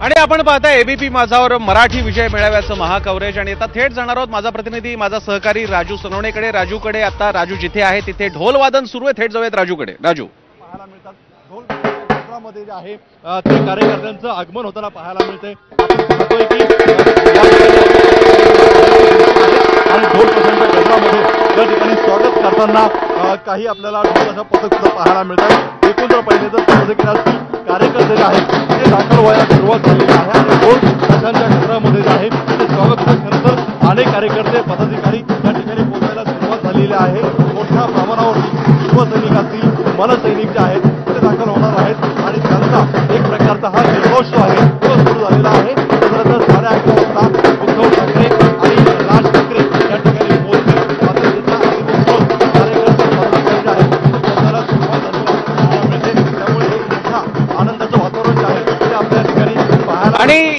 आणि आपण पाहताय एबीपी माझावर मराठी विजय मेळाव्याचं महाकव्हरेज आणि आता थेट जाणार आहोत माझा प्रतिनिधी माझा सहकारी राजू सोनवणेकडे। राजूकडे आता राजू जिथे आहे तिथे ढोल वादन सुरू आहे। थेट जाऊयात राजूकडे। राजू, पाहायला मिळतात ढोल क्षेत्रामध्ये जे आहे ते कार्यकर्त्यांचं आगमन होताना पाहायला मिळते। आपण पाहतोय की आणि ढोल प्रसंग क्षेत्रामध्ये या ठिकाणी स्वागत करताना काही आपल्याला ढोलाचं पथक सुद्धा पाहायला मिळतात। एकूण जर पाहिले तर पथकातील कार्यकर्ते जे आहेत ते दाखल व्हायला सुरुवात झालेली आहे आणि ढोल प्रसंगाच्या क्षेत्रामध्ये जे आहे ते स्वागत खरं तर अनेक कार्यकर्ते पदाधिकारी या ठिकाणी पोहोचायला सुरुवात झालेली आहे। मोठ्या प्रमाणावरती शिवसैनिक असतील मनसैनिक जे आहेत ते दाखल होणार आहेत आणि त्यांचा एक प्रकारचा हा जल्लोष आहे तो सुरू झालेला आहे। खरं तर 11:30 वाजता उद्धव ठाकरे आणि राज ठाकरे या ठिकाणी पोहोचतील। मात्र तिथला कार्यकर्ते पदाधिकारी जे आहेत ते पोहोचायला सुरुवात झालेली मिळते। त्यामुळे एक मोठा आनंदाचं वातावरण जे आहे ते आपल्या ठिकाणी पाहायला आणि